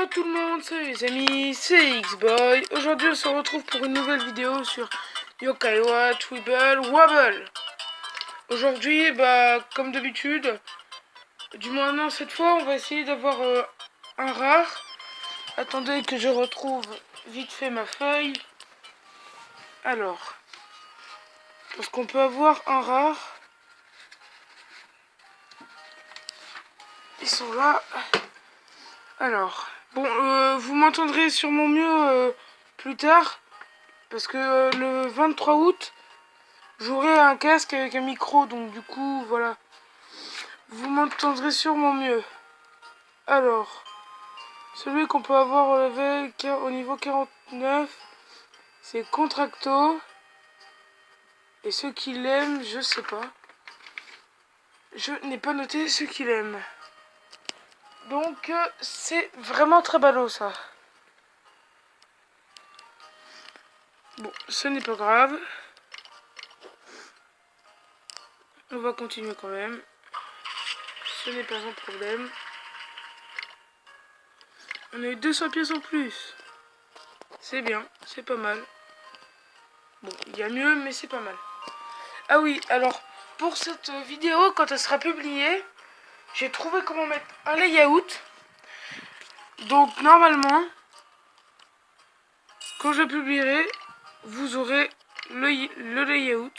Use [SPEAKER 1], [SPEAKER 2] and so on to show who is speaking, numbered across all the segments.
[SPEAKER 1] tout le monde, salut les amis, c'est X-Boy. Aujourd'hui on se retrouve pour une nouvelle vidéo sur Yokai Watch, Weeble, Wobble. Aujourd'hui, comme d'habitude, du moins non, cette fois on va essayer d'avoir un rare. Attendez que je retrouve vite fait ma feuille. Alors, parce qu'on peut avoir un rare. Ils sont là. Alors, bon, vous m'entendrez sûrement mieux plus tard. Parce que le 23 août, j'aurai un casque avec un micro. Donc du coup, voilà. Vous m'entendrez sûrement mieux. Alors, celui qu'on peut avoir au niveau 49, c'est Contracto. Et ceux qui l'aiment, je sais pas. Je n'ai pas noté ceux qui l'aiment. Donc, c'est vraiment très ballot, ça. Bon, ce n'est pas grave. On va continuer quand même. Ce n'est pas un problème. On a eu 200 pièces en plus. C'est bien, c'est pas mal. Bon, il y a mieux, mais c'est pas mal. Ah oui, alors, pour cette vidéo, quand elle sera publiée, j'ai trouvé comment mettre un layout. Donc, normalement, quand je publierai, vous aurez le layout.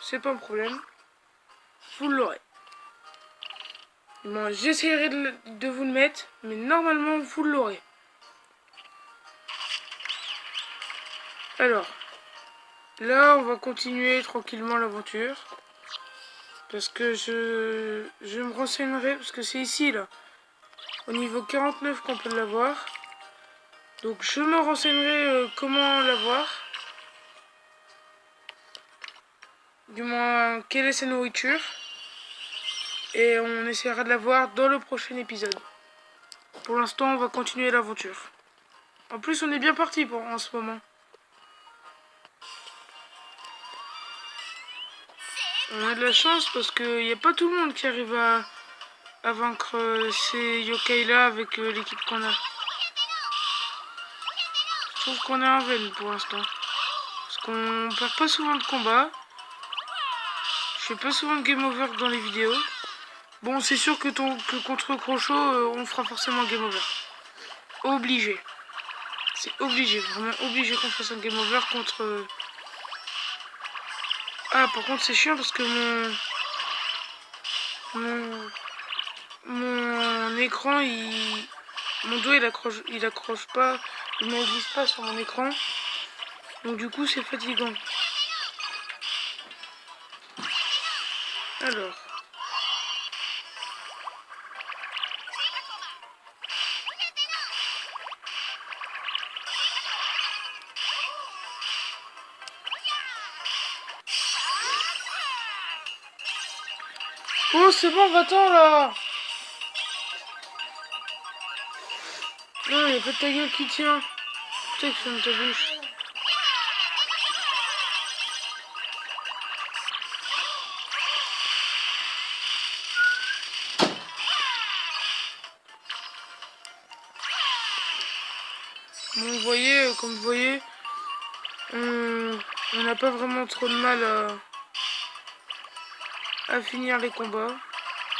[SPEAKER 1] C'est pas un problème. Vous l'aurez. Bon, j'essaierai de vous le mettre, mais normalement, vous l'aurez. Alors, là, on va continuer tranquillement l'aventure. Parce que je me renseignerai, parce que c'est ici, là, au niveau 49 qu'on peut l'avoir. Donc, je me renseignerai comment l'avoir. Du moins, quelle est sa nourriture. Et on essaiera de l'avoir dans le prochain épisode. Pour l'instant, on va continuer l'aventure. En plus, on est bien parti en ce moment. On a de la chance parce qu'il n'y a pas tout le monde qui arrive à vaincre ces yokai là avec l'équipe qu'on a. Je trouve qu'on est en veine pour l'instant. Parce qu'on perd pas souvent de combat. Je fais pas souvent de game over dans les vidéos. Bon, c'est sûr que contre Crochot, on fera forcément game over. Obligé. C'est obligé, vraiment obligé qu'on fasse un game over contre... Ah, par contre, c'est chiant parce que mon écran, mon doigt, il accroche pas, il ne glisse pas sur mon écran. Donc du coup, c'est fatigant. Alors. Oh, c'est bon, va-t'en là. Non, il n'y a pas de ta gueule qui tient. Putain, que c'est dans ta bouche. Bon, vous voyez, comme vous voyez, on n'a pas vraiment trop de mal à finir les combats.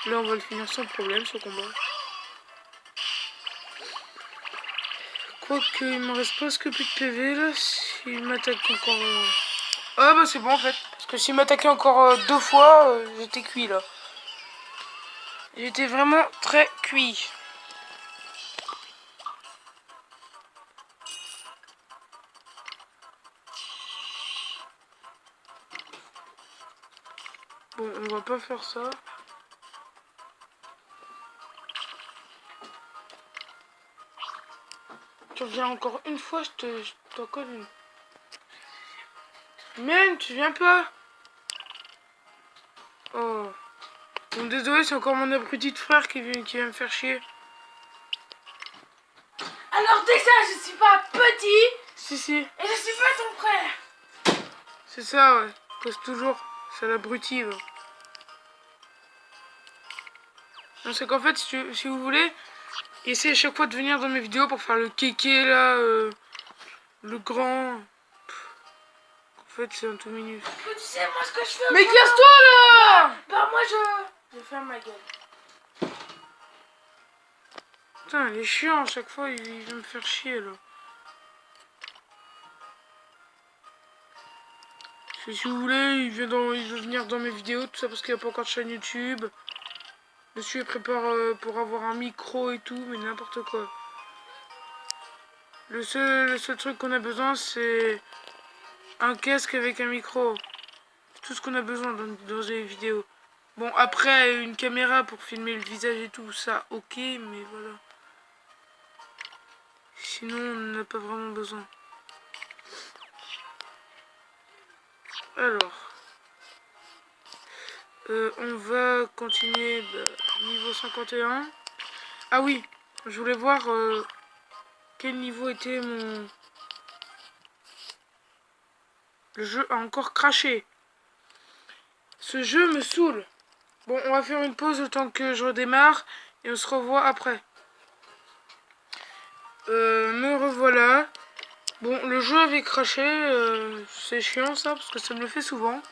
[SPEAKER 1] Là, on va le finir sans problème, ce combat. Quoique, il me reste presque plus de PV, là, s'il m'attaque encore... Ah, bah c'est bon, en fait. Parce que s'il m'attaquait encore 2 fois, j'étais cuit, là. J'étais vraiment très cuit. Bon, on va pas faire ça. Tu reviens encore une fois, je t'en colle une. Même, tu viens pas. Oh. Bon, désolé, c'est encore mon abruti de frère qui vient me faire chier.
[SPEAKER 2] Alors déjà, je suis pas petit.
[SPEAKER 1] Si.
[SPEAKER 2] Et je suis pas ton frère.
[SPEAKER 1] C'est ça, ouais. Pose toujours. C'est l'abruti, ouais. Non, c'est qu'en fait, si vous voulez, Il essaie à chaque fois de venir dans mes vidéos pour faire le kéké là, le grand. En fait, c'est un tout minus.
[SPEAKER 2] Tu sais, moi, ce que je fais.
[SPEAKER 1] Mais casse-toi là!
[SPEAKER 2] Bah, moi, je ferme ma gueule.
[SPEAKER 1] Putain, il est chiant à chaque fois, il vient me faire chier là. Si vous voulez, il veut venir dans mes vidéos, tout ça parce qu'il n'y a pas encore de chaîne YouTube. Monsieur il prépare pour avoir un micro et tout, mais n'importe quoi. Le seul truc qu'on a besoin, c'est un casque avec un micro. C'est tout ce qu'on a besoin dans les vidéos. Bon, après, une caméra pour filmer le visage et tout, ça, ok, mais voilà. Sinon, on n'a pas vraiment besoin. Alors, on va continuer niveau 51. Ah oui, je voulais voir quel niveau était mon... Le jeu a encore craché. Ce jeu me saoule. Bon, on va faire une pause le temps que je redémarre et on se revoit après. Me revoilà. Bon, le jeu avait craché. C'est chiant ça parce que ça me le fait souvent.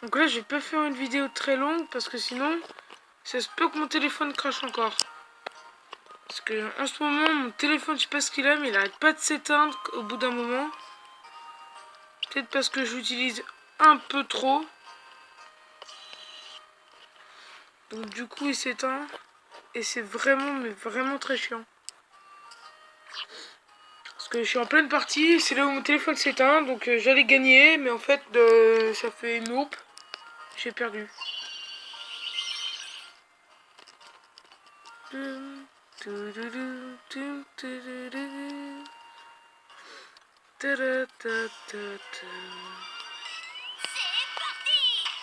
[SPEAKER 1] Donc là, je vais pas faire une vidéo très longue parce que sinon, ça se peut que mon téléphone crache encore. Parce que en ce moment, mon téléphone, je sais pas ce qu'il a, mais il arrête pas de s'éteindre au bout d'un moment. Peut-être parce que je l'utilise un peu trop. Donc du coup, il s'éteint. Et c'est vraiment, mais vraiment très chiant. Parce que je suis en pleine partie, c'est là où mon téléphone s'éteint. Donc j'allais gagner, mais en fait, ça fait nope. J'ai perdu.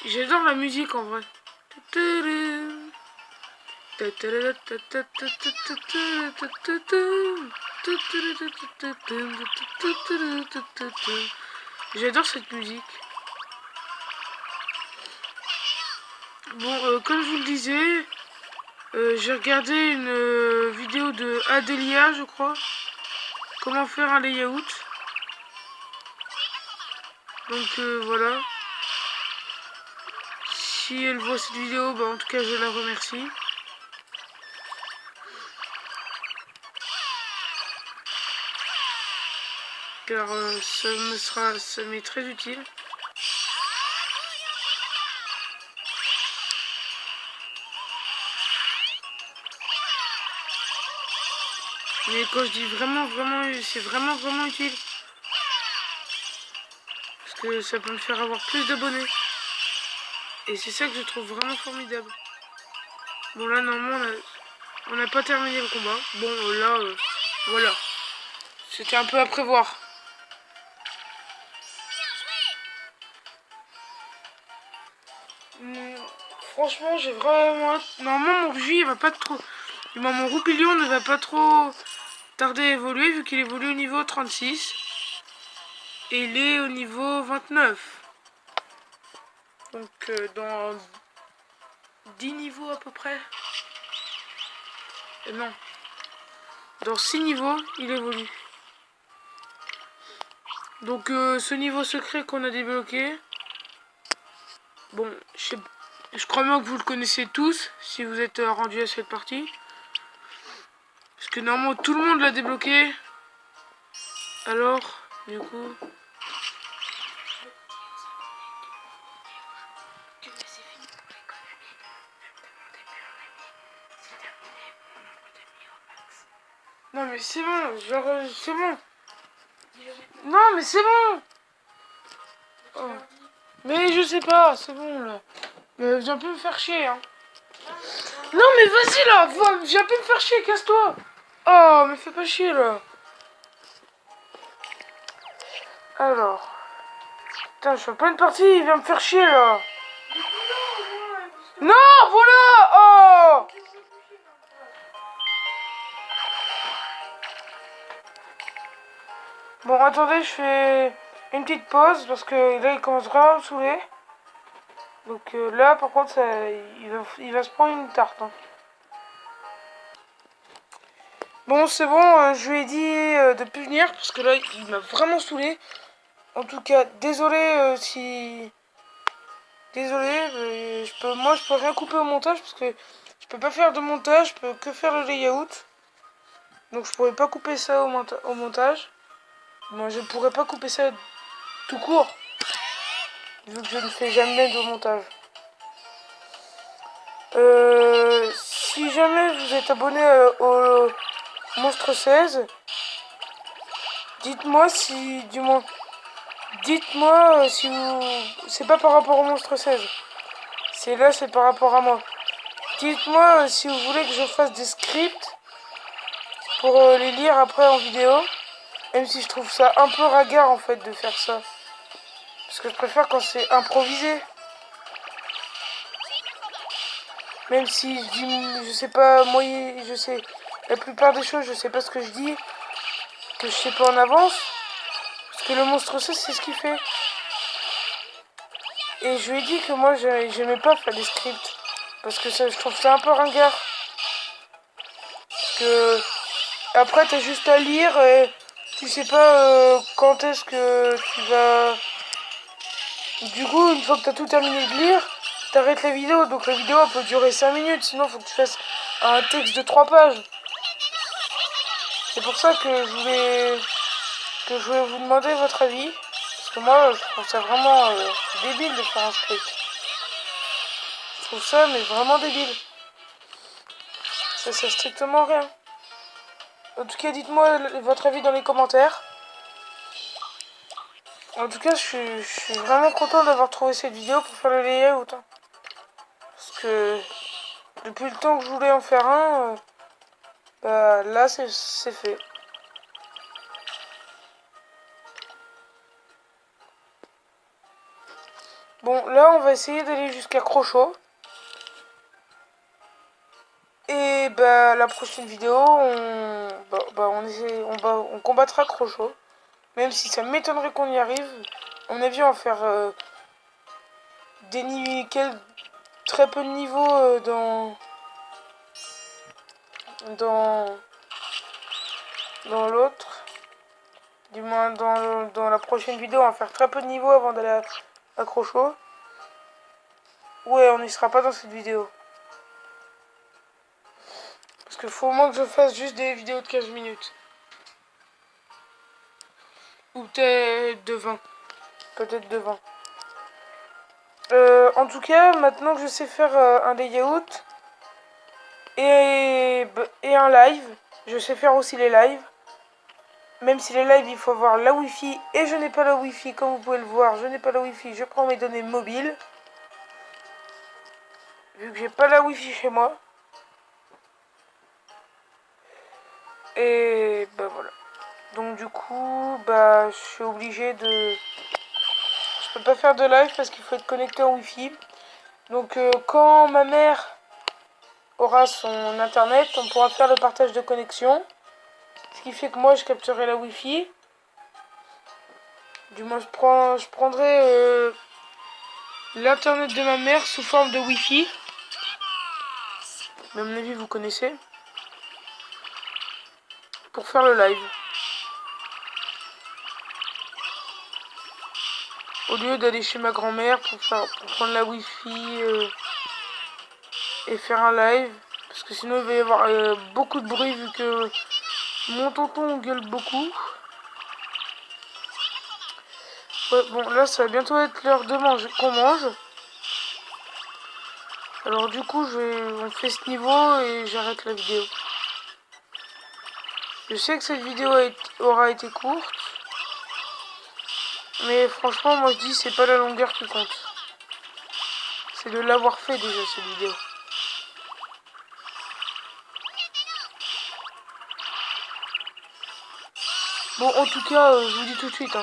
[SPEAKER 1] J'adore la musique en vrai. J'adore cette musique. Bon, comme je vous le disais, j'ai regardé une vidéo de Adélia, je crois. Comment faire un layout. Donc voilà. Si elle voit cette vidéo, bah, en tout cas je la remercie. Car ça m'est très utile. Mais quand je dis vraiment, c'est vraiment utile. Parce que ça peut me faire avoir plus d'abonnés. Et c'est ça que je trouve vraiment formidable. Bon là, normalement, on n'a pas terminé le combat. Bon, là, voilà. C'était un peu à prévoir. Franchement, j'ai vraiment... Normalement, mon Rugy, il va pas trop... Mon Roupillon ne va pas trop tarder à évoluer, vu qu'il évolue au niveau 36. Et il est au niveau 29. Donc, dans 10 niveaux à peu près. Non. Dans 6 niveaux, il évolue. Donc, ce niveau secret qu'on a débloqué... Bon, je crois bien que vous le connaissez tous, si vous êtes rendu à cette partie. Parce que normalement, tout le monde l'a débloqué. Alors, du coup... Non mais c'est bon, genre c'est bon. Non mais c'est bon. Oh. Mais je sais pas, c'est bon là. Mais viens plus me faire chier hein. Non mais vas-y là, viens plus me faire chier, casse-toi. Oh mais fais pas chier là. Alors. Putain, je suis en pleine partie, il vient me faire chier là. Non, voilà. Oh. Bon, attendez, je fais une petite pause parce que là, il commence vraiment à me saouler. Donc là, par contre, il va se prendre une tarte. Hein. Bon, c'est bon, je lui ai dit de plus venir parce que là, il m'a vraiment saoulé. En tout cas, désolé si... Désolé, mais moi je peux rien couper au montage parce que je peux pas faire de montage, je peux que faire le layout. Donc je pourrais pas couper ça au montage. Moi je pourrais pas couper ça tout court, vu que je ne fais jamais de montage. Si jamais vous êtes abonné au Monstre 16, dites-moi si, du moins, dites-moi si vous... C'est pas par rapport au Monstre 16. C'est par rapport à moi. Dites-moi si vous voulez que je fasse des scripts pour les lire après en vidéo. Même si je trouve ça un peu ringard en fait de faire ça. Parce que je préfère quand c'est improvisé. Même si je dis, je sais pas, moi je sais, la plupart des choses je sais pas ce que je dis, que je sais pas en avance. Parce que le monstre 6 c'est ce qu'il fait. Et je lui ai dit que moi j'aimais pas faire des scripts. Parce que ça, je trouve ça un peu ringard. Parce que après t'as juste à lire et tu sais pas quand est-ce que tu vas... Du coup, une fois que t'as tout terminé de lire, t'arrêtes la vidéo. Donc la vidéo elle peut durer 5 minutes, sinon faut que tu fasses un texte de 3 pages. C'est pour ça que je voulais vous demander votre avis. Parce que moi, je trouve ça vraiment débile de faire un script. Je trouve ça, mais vraiment débile. Ça sert strictement à rien. En tout cas, dites-moi votre avis dans les commentaires. En tout cas, je suis vraiment content d'avoir trouvé cette vidéo pour faire le layout. Parce que depuis le temps que je voulais en faire un, bah là c'est fait. Bon, là on va essayer d'aller jusqu'à Crochot. Et bah la prochaine vidéo, on combattra Crochot. Même si ça m'étonnerait qu'on y arrive. À mon avis, on va faire très peu de niveaux dans l'autre. Du moins dans la prochaine vidéo, on va faire très peu de niveaux avant d'aller à Crochot. Ouais, on n'y sera pas dans cette vidéo. Parce qu'il faut au moins que je fasse juste des vidéos de 15 minutes. Ou peut-être de 20. Peut-être de 20. En tout cas, maintenant que je sais faire un layout et un live, je sais faire aussi les lives. Même si les lives, il faut avoir la Wi-Fi. Et je n'ai pas la Wi-Fi, comme vous pouvez le voir. Je n'ai pas la Wi-Fi, je prends mes données mobiles. Vu que j'ai pas la Wi-Fi chez moi. Et bah voilà. Donc du coup, bah je suis obligée de... Je peux pas faire de live parce qu'il faut être connecté en Wi-Fi. Donc quand ma mère aura son internet, on pourra faire le partage de connexion. Ce qui fait que moi je capterai la Wi-Fi. Du moins je prendrai l'internet de ma mère sous forme de Wi-Fi. Mais à mon avis vous connaissez. Pour faire le live. Au lieu d'aller chez ma grand-mère pour prendre la Wi-Fi et faire un live. Parce que sinon il va y avoir beaucoup de bruit vu que mon tonton gueule beaucoup. Ouais, bon là ça va bientôt être l'heure de manger qu'on mange. Alors du coup on fait ce niveau et j'arrête la vidéo. Je sais que cette vidéo aura été courte. Mais franchement moi je dis c'est pas la longueur qui compte. C'est de l'avoir fait déjà cette vidéo. Bon en tout cas je vous dis tout de suite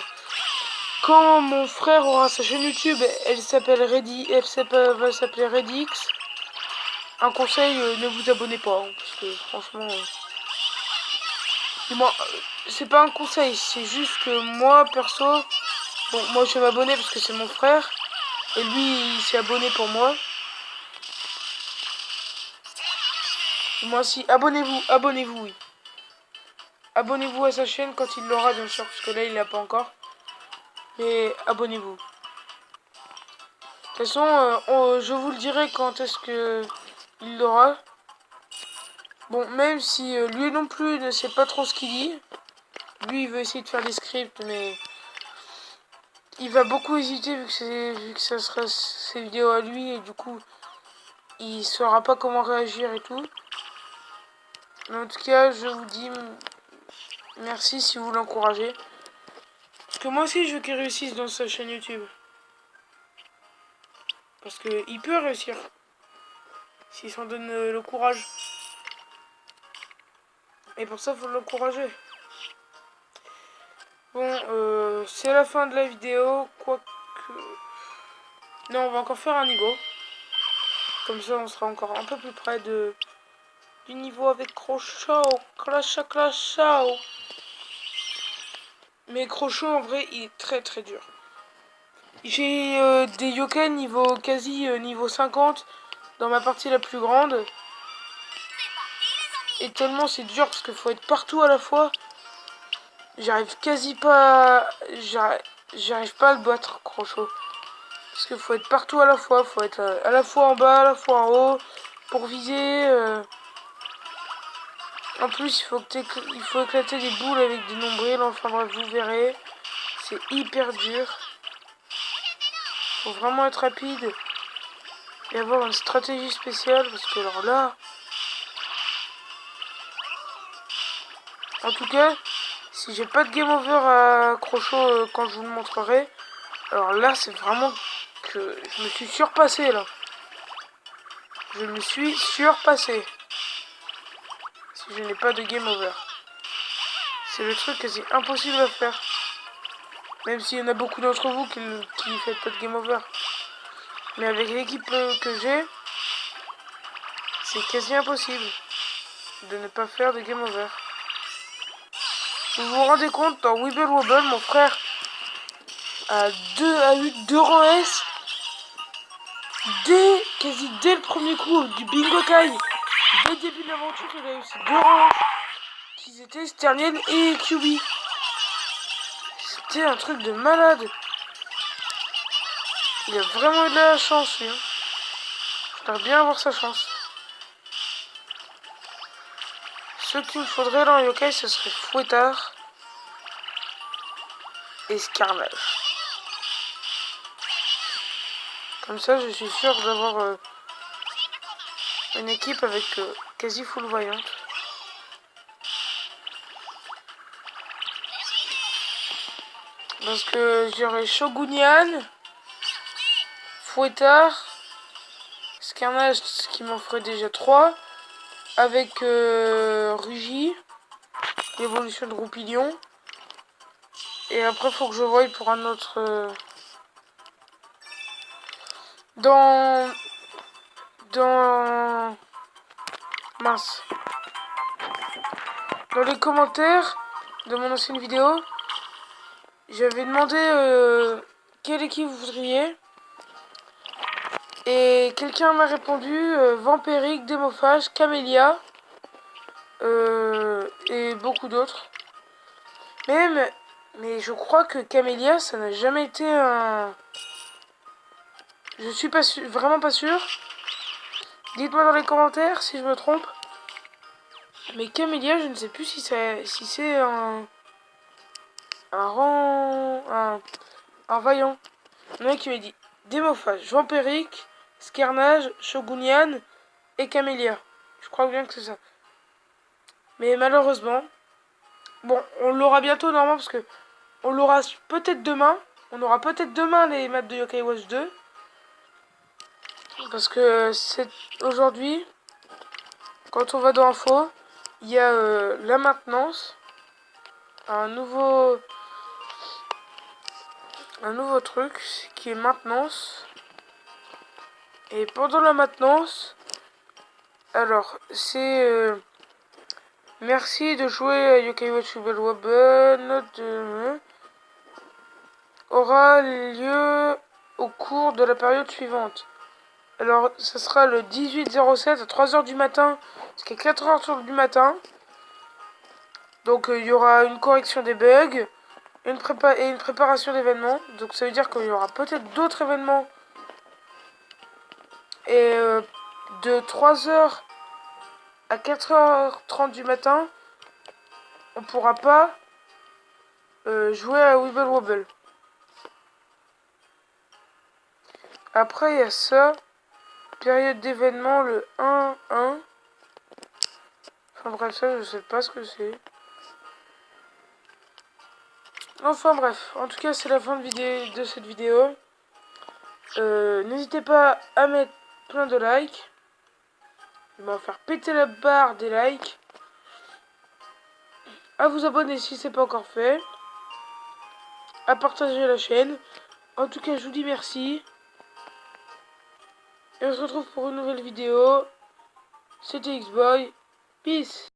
[SPEAKER 1] quand mon frère aura sa chaîne YouTube, elle va s'appeler Redix. Un conseil, ne vous abonnez pas, parce que franchement, c'est pas un conseil, c'est juste que moi perso, bon moi je vais m'abonner parce que c'est mon frère, et lui il s'est abonné pour moi. Moi aussi, abonnez-vous, oui. abonnez-vous à sa chaîne quand il l'aura, bien sûr, parce que là, il l'a pas encore. Mais abonnez-vous. De toute façon, je vous le dirai quand est-ce que il l'aura. Bon, même si lui non plus ne sait pas trop ce qu'il dit. Lui, il veut essayer de faire des scripts, mais il va beaucoup hésiter vu que ça sera ses vidéos à lui et du coup, il saura pas comment réagir et tout. Mais en tout cas, je vous dis merci si vous l'encouragez. Parce que moi aussi, je veux qu'il réussisse dans sa chaîne YouTube. Parce qu'il peut réussir. S'il s'en donne le courage. Et pour ça, il faut l'encourager. Bon, c'est la fin de la vidéo. Quoique... Non, on va encore faire un niveau. Comme ça, on sera encore un peu plus près du niveau avec Crochot. Clash. Mais Crochot, en vrai, il est très très dur. J'ai des yokai niveau quasi niveau 50 dans ma partie la plus grande. Et tellement c'est dur parce qu'il faut être partout à la fois. J'arrive quasi pas... J'arrive pas à le battre, Crochot. Parce qu'il faut être partout à la fois. Faut être à la fois en bas, à la fois en haut. Pour viser... En plus, il faut éclater des boules avec des nombrils. Enfin bref, vous verrez. C'est hyper dur. Faut vraiment être rapide. Et avoir une stratégie spéciale. Parce que alors là... En tout cas, si j'ai pas de game over à Crochot quand je vous le montrerai, alors là c'est vraiment que je me suis surpassé là. Je me suis surpassé. Si je n'ai pas de game over. C'est le truc quasi impossible à faire. Même s'il y en a beaucoup d'entre vous qui ne faites pas de game over. Mais avec l'équipe que j'ai, c'est quasi impossible de ne pas faire de game over. Vous vous rendez compte, dans Wibble Wobble, mon frère a eu 2 rangs S quasi dès le premier coup du Bingo Kai. Dès le début de l'aventure, il a eu ces 2 rangs qui étaient Sterniel et QB. C'était un truc de malade. Il a vraiment eu de la chance, lui. J'espère bien avoir sa chance. Ce qu'il me faudrait dans Yokai, ce serait Fouettard et Scarnage. Comme ça, je suis sûr d'avoir une équipe avec quasi full voyante. Parce que j'aurais Shogunian, Fouettard, Scarnage, ce qui m'en ferait déjà 3. Avec Rugy, l'évolution de Roupillon. Et après, faut que je voie pour un autre... Dans... Mince. Dans les commentaires de mon ancienne vidéo, j'avais demandé quelle équipe vous voudriez. Et quelqu'un m'a répondu Vampiric, Démophage, Camélia et beaucoup d'autres. Mais je crois que Camélia, ça n'a jamais été un... Je suis pas sûr, vraiment pas sûr. Dites-moi dans les commentaires si je me trompe. Mais Camélia, je ne sais plus si c'est un vaillant. Il y en a qui m'a dit Démophage, Vampiric, Scarnage, Shogunian et Camélia. Je crois bien que c'est ça. Mais malheureusement, bon, on l'aura bientôt normalement parce que on l'aura peut-être demain. On aura peut-être demain les maps de Yokai Watch 2. Parce que c'est aujourd'hui, quand on va dans Info, il y a la maintenance, un nouveau truc qui est maintenance. Et pendant la maintenance, alors c'est merci de jouer à Yokai Watch Wibble Wobble aura lieu au cours de la période suivante. Alors, ça sera le 18-07 à 3h du matin jusqu'à 4h du matin. Donc il y aura une correction des bugs et une préparation d'événements. Donc ça veut dire qu'il y aura peut-être d'autres événements. Et de 3h à 4h30 du matin, on pourra pas jouer à Wibble Wobble. Après, il y a ça. Période d'événement, le 1-1. Enfin bref, ça, je sais pas ce que c'est. Enfin bref, en tout cas, c'est la fin de cette vidéo. N'hésitez pas à mettre plein de likes. Il va faire péter la barre des likes. À vous abonner si c'est pas encore fait. À partager la chaîne. En tout cas, je vous dis merci. Et on se retrouve pour une nouvelle vidéo. C'était Xboy. Peace.